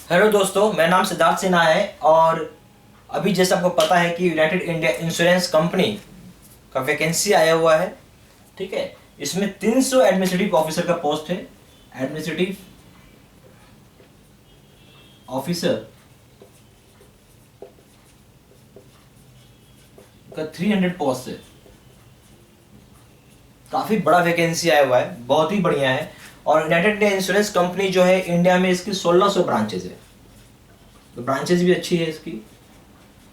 Hello दोस्तों, मेरा नाम सिद्धार्थ सिन्हा है। और अभी जैसे आपको पता है कि यूनाइटेड इंडिया इंश्योरेंस कंपनी का वैकेंसी आया हुआ है। ठीक है, इसमें 300 एडमिनिस्ट्रेटिव ऑफिसर का पोस्ट है। एडमिनिस्ट्रेटिव ऑफिसर का 300 पोस्ट है। काफ़ी बड़ा वैकेंसी आया हुआ है, बहुत ही बढ़िया है। और यूनाइटेड इंडिया इंश्योरेंस कंपनी जो है, इंडिया में इसकी 1600 ब्रांचेज है। तो ब्रांचेज भी अच्छी है इसकी,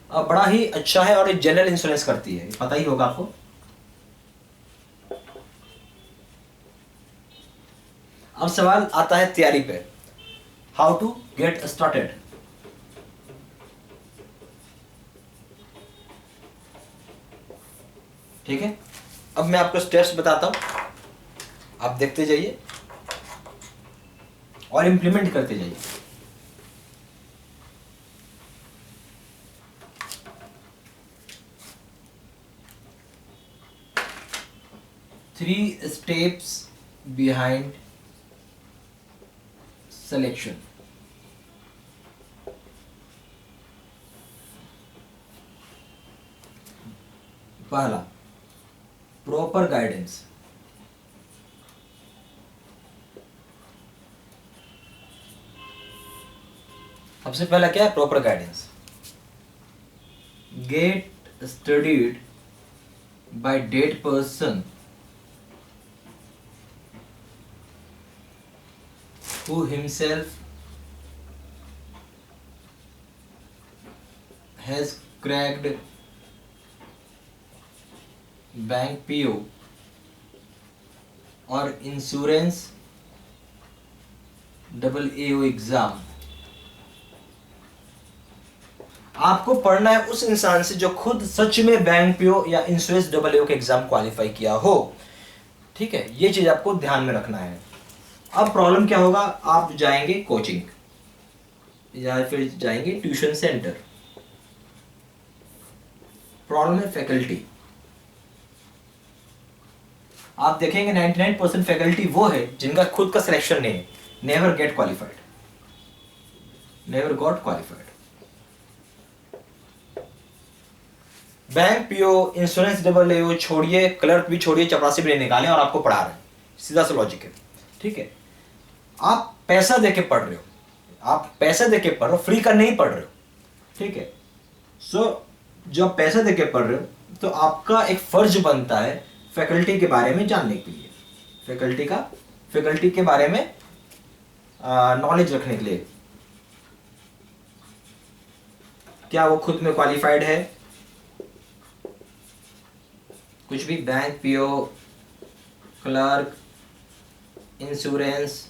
और बड़ा ही अच्छा है। और ये जनरल इंश्योरेंस करती है, पता ही होगा आपको। अब सवाल आता है तैयारी पे, हाउ टू गेट स्टार्टेड। ठीक है, अब मैं आपको स्टेप्स बताता हूं, आप देखते जाइए और इंप्लीमेंट करते जाइए। Three steps behind selection. पहला, प्रॉपर गाइडेंस। सबसे पहला क्या है? Proper guidance. Get studied by that person who himself has cracked bank PO और इंश्योरेंस डबल एओ एग्जाम। आपको पढ़ना है उस इंसान से जो खुद सच में बैंक पीओ या इंश्योरेंस डबल एओ के एग्जाम क्वालिफाई किया हो। ठीक है, ये चीज आपको ध्यान में रखना है। अब प्रॉब्लम क्या होगा? आप जाएंगे कोचिंग या फिर जाएंगे ट्यूशन सेंटर। प्रॉब्लम है फैकल्टी। आप देखेंगे 99% फैकल्टी वो है जिनका खुद का सिलेक्शन नहीं है। Never get qualified, never got qualified. Bank PO, insurance double AO छोड़िए, क्लर्क भी छोड़िए, चपरासी भी नहीं निकाले और आपको पढ़ा रहे हैं। सीधा सा लॉजिक है। ठीक है, आप पैसा देके पढ़ रहे हो, आप पैसा देके पढ़ रहे हो, फ्री का नहीं पढ़ रहे हो। ठीक है, सो जब पैसा देके पढ़ रहे हो तो आपका एक फर्ज बनता है फैकल्टी के बारे में जानने के लिए, फैकल्टी के बारे में नॉलेज रखने के लिए। क्या वो खुद में क्वालिफाइड है? कुछ भी, bank PO, clerk, insurance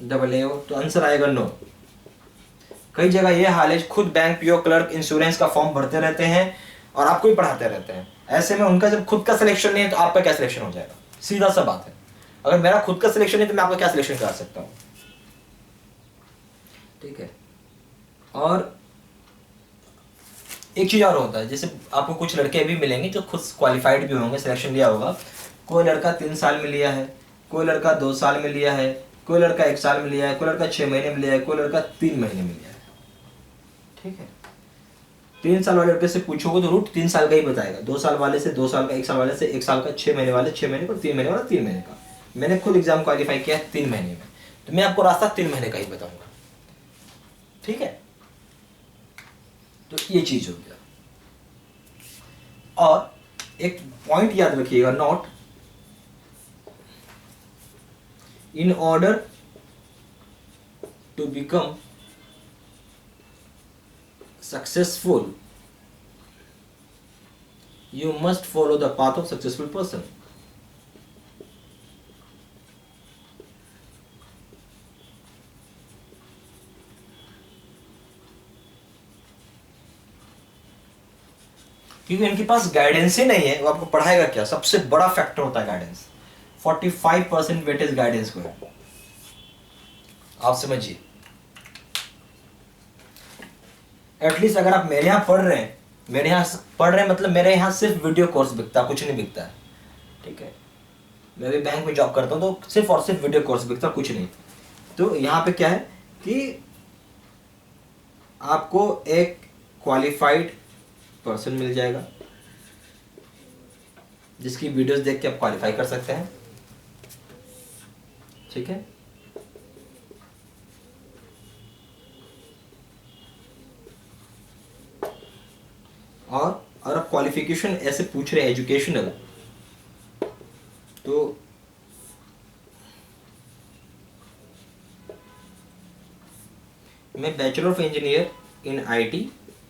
double AO, तो आंसर आएगा नो। कई जगह ये हाल है, खुद बैंक पीओ, क्लर्क, इंश्योरेंस का फॉर्म भरते रहते हैं और आपको ही पढ़ाते रहते हैं। ऐसे में उनका जब खुद का सिलेक्शन नहीं है तो आपका क्या सिलेक्शन हो जाएगा? सीधा सा बात है। अगर मेरा खुद का सिलेक्शन नहीं तो मैं आपका क्या सिलेक्शन करा सकता हूं? ठीक है, और एक चीज और होता है, जैसे आपको कुछ लड़के भी मिलेंगे जो खुद क्वालिफाइड भी होंगे, सिलेक्शन लिया होगा। कोई लड़का 3 साल में लिया है, कोई लड़का 2 साल में लिया है, कोई लड़का 1 साल में लिया है, कोई लड़का 6 महीने में लिया है, कोई लड़का 3 महीने में लिया है। ठीक है, 3 साल वाले लड़के से पूछोगे तो रूट 3 साल का ही बताएगा। 2 साल वाले से 2 साल का, 1 साल वाले से 1 साल का, 6 महीने वाले 6 महीने का, 3 महीने वाला 3 महीने का। मैंने खुद एग्जाम क्वालिफाई किया है 3 महीने में, तो मैं आपको रास्ता 3 महीने का ही बताऊंगा। ठीक है, तो ये चीज हो गया। और एक पॉइंट याद रखिएगा, note, in order to become successful you must follow the path of successful person। क्योंकि इनके पास गाइडेंस ही नहीं है, वो आपको पढ़ाएगा क्या? सबसे बड़ा फैक्टर होता है गाइडेंस। 45% वेटेज गाइडेंस को है, आप समझिए। एटलीस्ट अगर आप मेरे यहाँ पढ़ रहे हैं, मेरे यहाँ पढ़ रहे हैं मतलब मेरे यहाँ सिर्फ वीडियो कोर्स बिकता, कुछ नहीं बिकता है। ठीक है, मैं भी बैंक में जॉब करता हूँ तो सिर्फ और सिर्फ वीडियो कोर्स बिकता, कुछ नहीं। तो यहाँ पे क्या है कि आपको एक क्वालिफाइड पर्सन मिल जाएगा जिसकी वीडियोस देख के आप क्वालिफाई कर सकते हैं, ठीक है। और आप क्वालिफिकेशन ऐसे पूछ रहे हैं एजुकेशनल, तो मैं bachelor of engineer in IT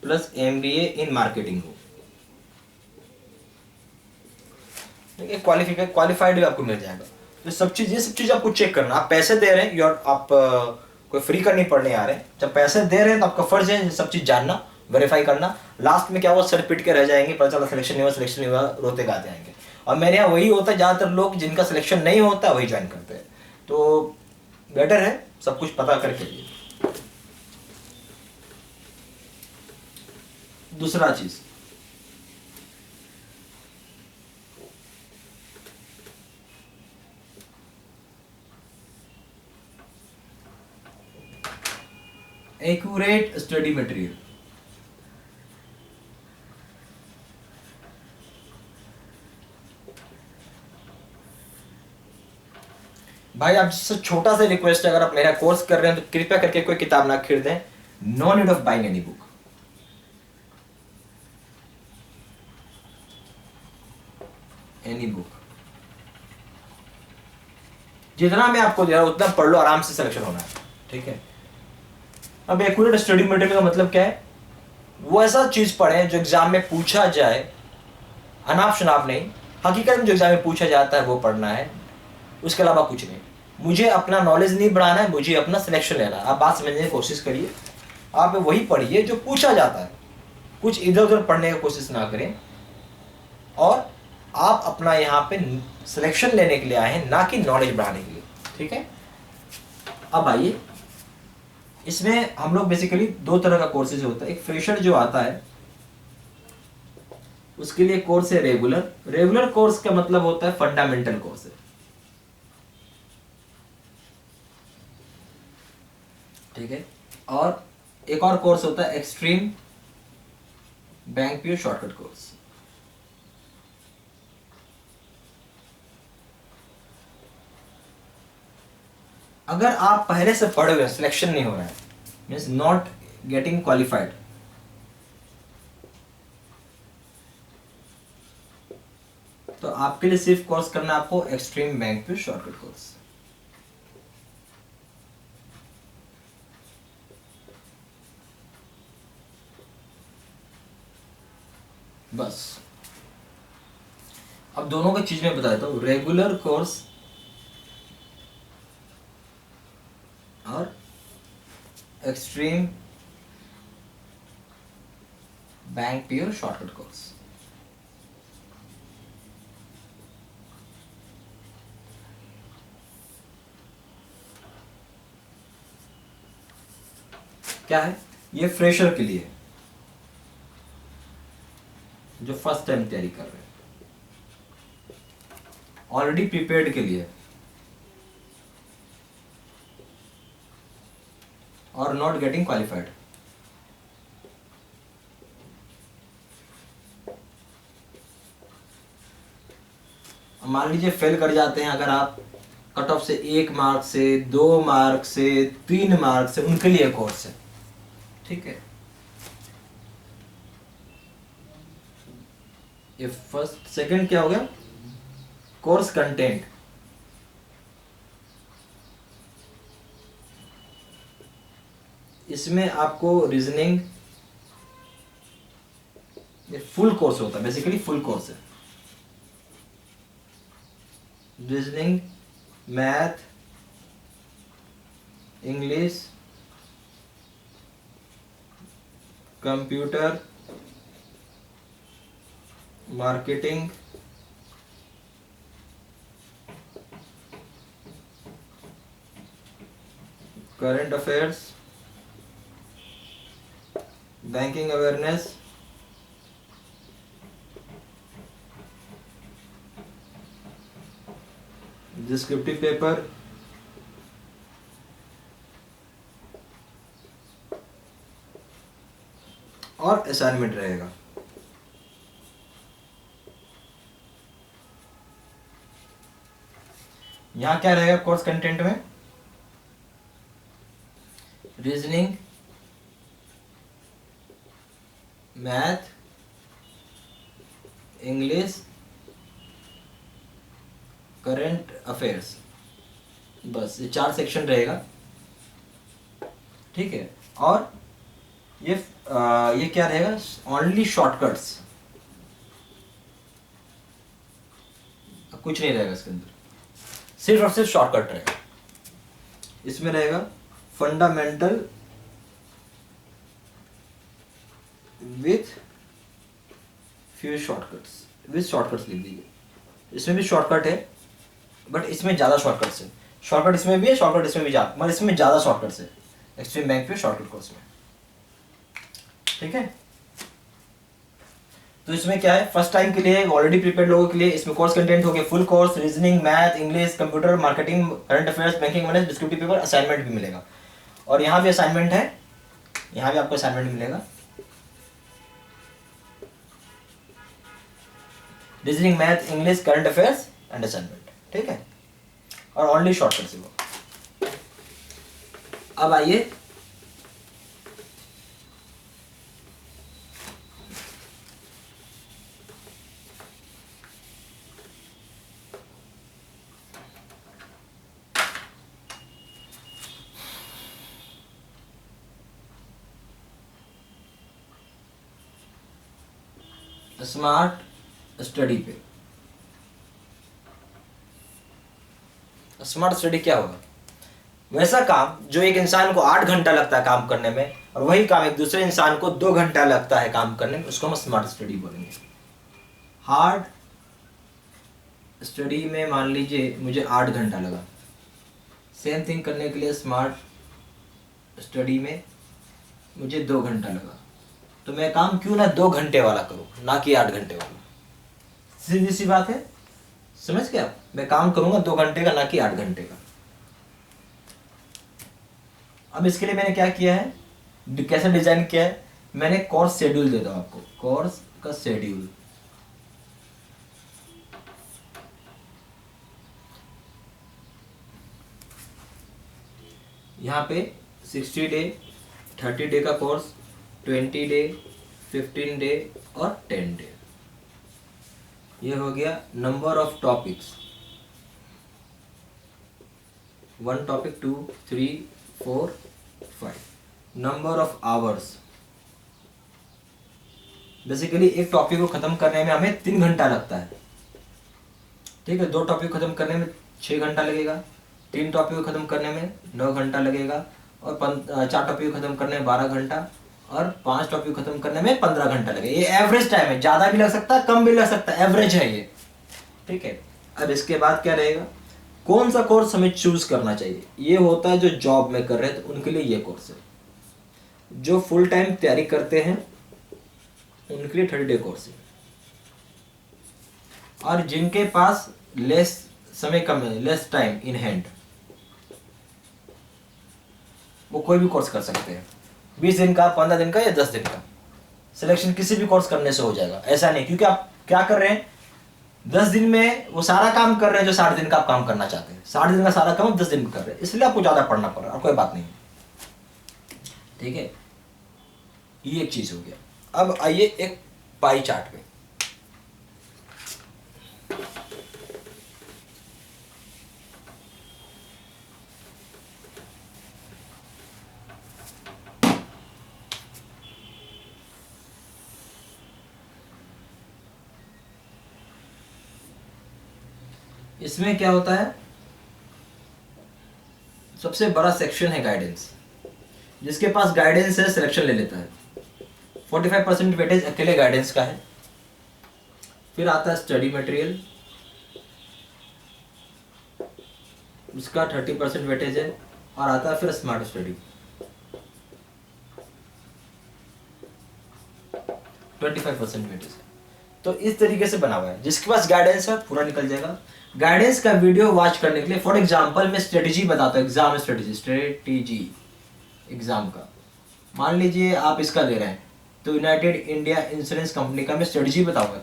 plus MBA in marketing हूँ, क्वालिफाइड भी आपको मिल जाएगा। तो ये सब चीज आपको चेक करना। आप पैसे दे रहे हैं, आप कोई फ्री का नहीं पढ़ने आ रहे हैं। जब पैसे दे रहे हैं तो आपका फर्ज है ये सब चीज जानना, वेरीफाई करना। लास्ट में क्या हुआ, सर पिट के रह जाएंगे, पता चला सिलेक्शन नहीं हुआ, सिलेक्शन नहीं हुआ, रोते गाते आएंगे। और मेरे यहाँ वही होता है, ज़्यादातर लोग जिनका सिलेक्शन नहीं होता वही ज्वाइन करते हैं। तो बेटर है सब कुछ पता करके लिए। दूसरा चीज, एक्यूरेट स्टडी मटेरियल। भाई आप जिससे छोटा सा रिक्वेस्ट है, अगर आप मेरा कोर्स कर रहे हैं तो कृपया करके कोई किताब ना खरीदें। No need of buying any book. Any book जितना मैं आपको दे रहा हूं उतना पढ़ लो, आराम से सिलेक्शन होना है, ठीक है। अब एक्यूरेट स्टडी मटेरियल का मतलब क्या है, वो ऐसा चीज पढ़े जो एग्जाम में पूछा जाए, अनाप शनाप नहीं, हकीकत में जो एग्जाम में पूछा जाता है वो पढ़ना है, उसके अलावा कुछ नहीं। मुझे अपना नॉलेज नहीं बढ़ाना है, मुझे अपना सिलेक्शन लेना है। आप बात समझने की कोशिश करिए, आप वही पढ़िए जो पूछा जाता है, कुछ इधर उधर पढ़ने की कोशिश ना करें। और आप अपना यहाँ पे सिलेक्शन लेने के लिए आए हैं, ना कि नॉलेज बढ़ाने के लिए, ठीक है। अब आइए, इसमें हम लोग बेसिकली दो तरह का कोर्सेज होता है। एक फ्रेशर जो आता है उसके लिए कोर्स है रेगुलर। रेगुलर कोर्स का मतलब होता है फंडामेंटल कोर्स है, ठीक है। और एक और कोर्स होता है extreme bank PO shortcut course. अगर आप पहले से पढ़े हुए, सिलेक्शन नहीं हो रहा है, मीन्स नॉट गेटिंग क्वालिफाइड, तो आपके लिए सिर्फ कोर्स करना है आपको extreme bank PO shortcut course. बस अब दोनों की चीज में बताता हूं, रेगुलर कोर्स और extreme bank PO shortcut course. क्या है ये, फ्रेशर के लिए जो फर्स्ट टाइम तैयारी कर रहे हैं, ऑलरेडी प्रिपेयर्ड के लिए, और नॉट गेटिंग क्वालिफाइड। मान लीजिए फेल कर जाते हैं अगर आप कट ऑफ से 1 मार्क से, 2 मार्क से, 3 मार्क से, उनके लिए कोर्स है, ठीक है। ये फर्स्ट। सेकंड क्या हो गया, कोर्स कंटेंट। इसमें आपको रीजनिंग, ये फुल कोर्स होता है, बेसिकली फुल कोर्स है। Reasoning, math, English, computer, marketing, current affairs, banking awareness, descriptive paper, और असाइनमेंट रहेगा। यहाँ क्या रहेगा कोर्स कंटेंट में? Reasoning, math, English, current affairs, बस ये 4 सेक्शन रहेगा। ठीक है, और ये क्या रहेगा? ओनली शॉर्टकट्स, कुछ नहीं रहेगा इसके अंदर, सिर्फ और सिर्फ शॉर्टकट रहेगा। इसमें रहेगा fundamental with few shortcuts, with shortcuts लिख दीजिए। इसमें भी शॉर्टकट है, बट इसमें ज़्यादा शॉर्टकट्स है। शॉर्टकट इसमें भी है, शॉर्टकट इसमें भी ज़्यादा, मगर इसमें ज़्यादा शॉर्टकट्स है एक्सट्रीम बैंक पे शॉर्टकट कोर्स में। ठीक है, तो इसमें क्या है, फर्स्ट टाइम के लिए ऑलरेडी प्रिपेयर्ड लोगों के लिए इसमें कोर्स कंटेंट हो गया full course, reasoning, math, English, computer, marketing, current affairs, banking, manage, descriptive paper, assignment भी मिलेगा। और यहाँ भी असाइनमेंट है, यहाँ भी आपको असाइनमेंट मिलेगा। Reasoning, math, English, current affairs and assignment. ठीक है, और ओनली शॉर्टकट से वो। अब आइए स्मार्ट स्टडी पे। स्मार्ट स्टडी क्या होगा? वैसा काम जो एक इंसान को 8 घंटा लगता है काम करने में, और वही काम एक दूसरे इंसान को 2 घंटा लगता है काम करने में, उसको हम स्मार्ट स्टडी बोलेंगे। हार्ड स्टडी में मान लीजिए मुझे 8 घंटा लगा, सेम थिंग करने के लिए स्मार्ट स्टडी में मुझे 2 घंटा लगा, तो मैं काम क्यों ना 2 घंटे वाला करूं, ना कि 8 घंटे वाला। सीधी सी बात है, समझ गए आप? मैं काम करूंगा 2 घंटे का, ना कि 8 घंटे का। अब इसके लिए मैंने क्या किया है, कैसे डिजाइन किया है, मैंने कोर्स शेड्यूल देता हूं आपको, कोर्स का शेड्यूल। यहाँ पे 60 डे, 30 डे का कोर्स, 20 डे, 15 डे और 10 डे। ये हो गया number of topics, 1 topic, 2, 3, 4, 5। Number of hours, basically एक टॉपिक को खत्म करने में हमें 3 घंटा लगता है। ठीक है, 2 टॉपिक खत्म करने में 6 घंटा लगेगा, 3 टॉपिक को खत्म करने में 9 घंटा लगेगा, और 4 टॉपिक को खत्म करने में 12 घंटा, और 5 टॉपिक खत्म करने में 15 घंटा लगेगा। ये एवरेज टाइम है, ज्यादा भी लग सकता है, कम भी लग सकता है, एवरेज है ये। ठीक है, अब इसके बाद क्या रहेगा, कौन सा कोर्स हमें चूज करना चाहिए? ये होता है जो जॉब में कर रहे हैं तो उनके लिए ये कोर्स है, जो फुल टाइम तैयारी करते हैं उनके लिए 30 डे कोर्स है, और जिनके पास लेस समय कम है, लेस टाइम इन हैंड, वो कोई भी कोर्स कर सकते हैं। 20 दिन का, 15 दिन का या 10 दिन का, सिलेक्शन किसी भी कोर्स करने से हो जाएगा। ऐसा नहीं, क्योंकि आप क्या कर रहे हैं, 10 दिन में वो सारा काम कर रहे हैं जो 60 दिन का आप काम करना चाहते हैं। 60 दिन का सारा काम आप 10 दिन में कर रहे हैं, इसलिए आपको ज्यादा पढ़ना पड़ रहा है, और कोई बात नहीं। ठीक है, ये एक चीज हो गया। अब आइए एक पाई चार्ट पे। इसमें क्या होता है, सबसे बड़ा सेक्शन है गाइडेंस। जिसके पास गाइडेंस है सिलेक्शन ले लेता है, 45% वेटेज अकेले गाइडेंस का है। फिर आता है स्टडी मटेरियल, उसका 30% वेटेज है, और आता है फिर स्मार्ट स्टडी, 25% वेटेज है। तो इस तरीके से बना हुआ है, जिसके पास गाइडेंस है पूरा निकल जाएगा। गाइडेंस का वीडियो वॉच करने के लिए, फॉर एग्जांपल मैं स्ट्रेटेजी बताता हूँ, एग्जाम स्ट्रेटेजी, एग्जाम का। मान लीजिए आप इसका दे रहे हैं, तो यूनाइटेड इंडिया इंश्योरेंस कंपनी का मैं स्ट्रेटजी बताऊंगा,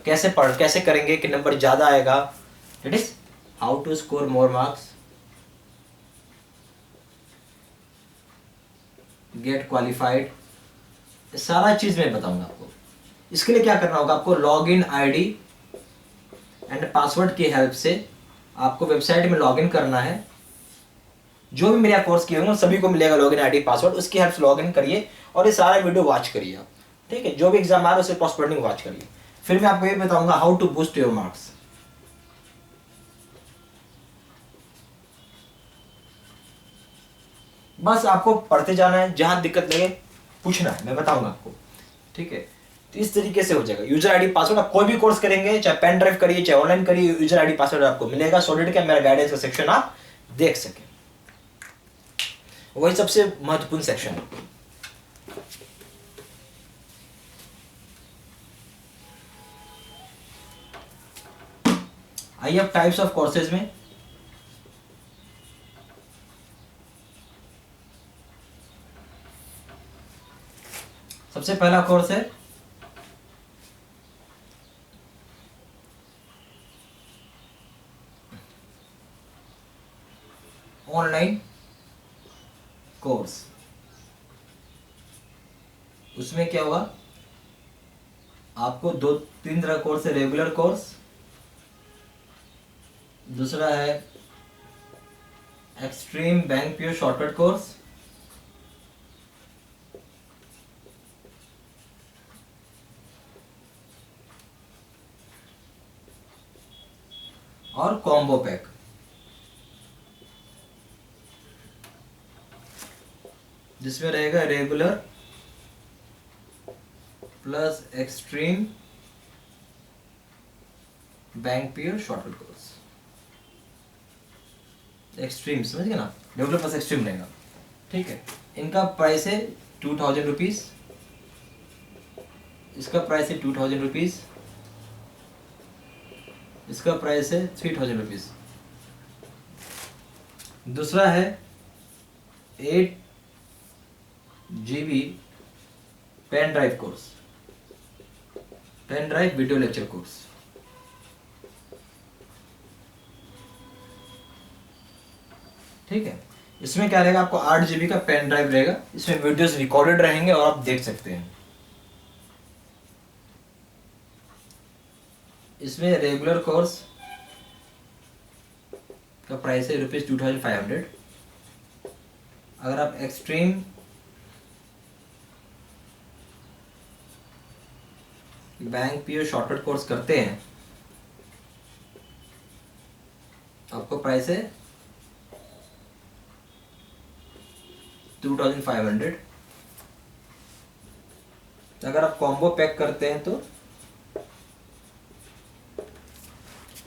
कैसे करेंगे कि नंबर ज़्यादा आएगा, that is how to score more marks, get qualified, सारा चीज़ मैं बताऊंगा आपको। इसके लिए क्या करना होगा, आपको log in I and password की हेल्प से आपको वेबसाइट में लॉगिन करना है। जो भी मेरा कोर्स किए होंगे सभी को मिलेगा लॉगिन आईडी पासवर्ड, उसकी हेल्प से लॉगिन करिए और ये सारा वीडियो वॉच करिए आप, ठीक है। जो भी एग्जाम आ रहा है उसे कॉस्पेंडिंग वॉच करिए। फिर मैं आपको ये बताऊंगा how to boost your marks. बस आपको पढ़ते जाना है, जहां दिक्कत लगे पूछना है, मैं बताऊंगा आपको, ठीक है। तो इस तरीके से हो जाएगा। यूजर आईडी पासवर्ड आप कोई भी कोर्स करेंगे, चाहे पेन ड्राइव करिए चाहे ऑनलाइन करिए, यूजर आईडी पासवर्ड आपको मिलेगा सॉलिड का। मेरा गाइडेंस का सेक्शन आप देख सके, वही सबसे महत्वपूर्ण सेक्शन है। आइए अब टाइप्स ऑफ कोर्सेज में, सबसे पहला कोर्स है ऑनलाइन कोर्स। उसमें क्या होगा, आपको 2-3 तरह कोर्स है। रेगुलर कोर्स, दूसरा है extreme bank PO shortcut course, और कॉम्बो पैक। जिसमें रहेगा regular plus extreme bank PO shortcut course. Extreme समझ गए ना, रेगुलर प्लस एक्सट्रीम रहेगा, ठीक है। इनका प्राइस है 2000 रुपीज, इसका प्राइस है 2000 रुपीज, इसका प्राइस है 3000 रुपीज। दूसरा है 8 GB pen drive course, pen drive video lecture course. ठीक है, इसमें क्या रहेगा, आपको 8 GB का पेन ड्राइव रहेगा, इसमें वीडियोस रिकॉर्डेड रहेंगे और आप देख सकते हैं। इसमें रेगुलर कोर्स का प्राइस है ₹2500। अगर आप extreme bank PO shortcut course करते हैं, आपको प्राइस है 2500। अगर आप कॉम्बो पैक करते हैं तो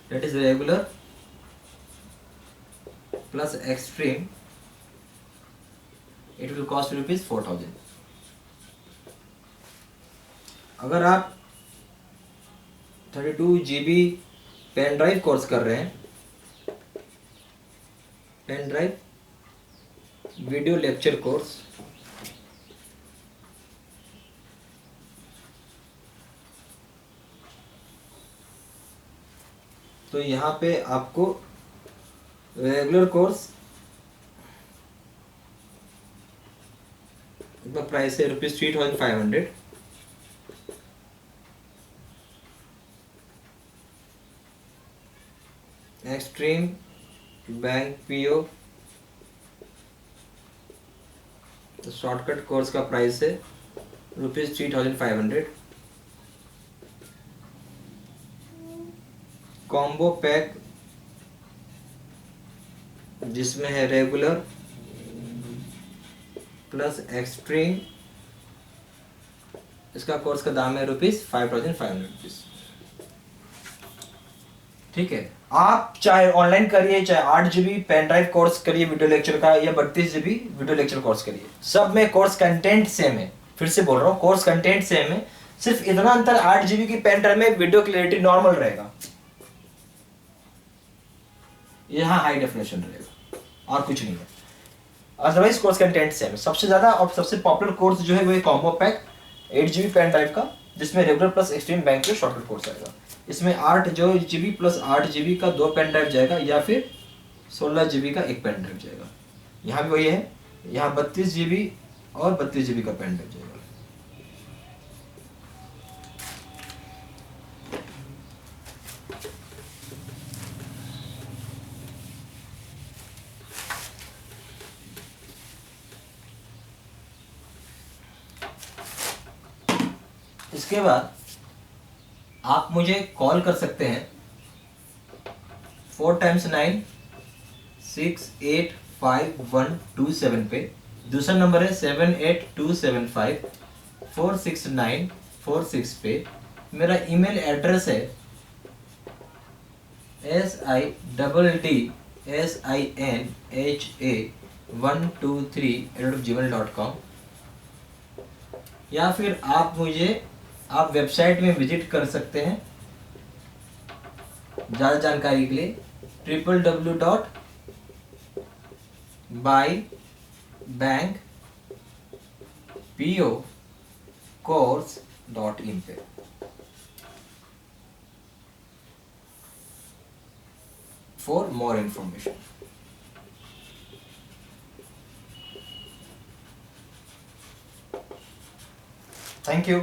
that is regular plus extreme, it will cost ₹4000। अगर आप 32 GB पेन ड्राइव कोर्स कर रहे हैं, pen drive video lecture course, तो यहाँ पे आपको रेगुलर कोर्स का प्राइस है ₹3500। Extreme bank PO shortcut course का प्राइस है ₹3500। कॉम्बो पैक जिसमें है रेगुलर प्लस एक्सट्रीम, इसका कोर्स का दाम है ₹5500। ठीक है, आप चाहे ऑनलाइन करिए चाहे 8 GB पेन ड्राइव कोर्स करिए वीडियो लेक्चर का, या 32 GB वीडियो लेक्चर कोर्स करिए, सब में कोर्स कंटेंट सेम है। फिर से बोल रहा हूँ, कोर्स कंटेंट सेम है, सिर्फ इतना अंतर 8 GB की पेन ड्राइव में वीडियो क्लियरिटी नॉर्मल रहेगा, यहाँ हाई डेफिनेशन रहेगा और कुछ नहीं है। अदरवाइज कोर्स कंटेंट सेम है। सबसे ज्यादा और सबसे पॉपुलर कोर्स जो है वो combo pack 8 GB pen drive का, जिसमें रेगुलर प्लस एक्सट्रीम बैंक के शॉर्टकट कोर्स आएगा। इसमें 8 GB प्लस 8 GB का 2 पेन ड्राइव जाएगा, या फिर 16 GB का एक पेन ड्राइव जाएगा। यहाँ भी वही है, यहाँ 32 GB और 32 GB का पेन ड्राइव जाएगा। इसके बाद आप मुझे कॉल कर सकते हैं 4 × 9 685 पे। दूसरा नंबर है 7827546946 पे। मेरा ईमेल एड्रेस है sidinha123@gmail.com। या फिर आप वेबसाइट में विजिट कर सकते हैं ज़्यादा जानकारी के लिए www.bybankpocourse.in पे। For more information. Thank you.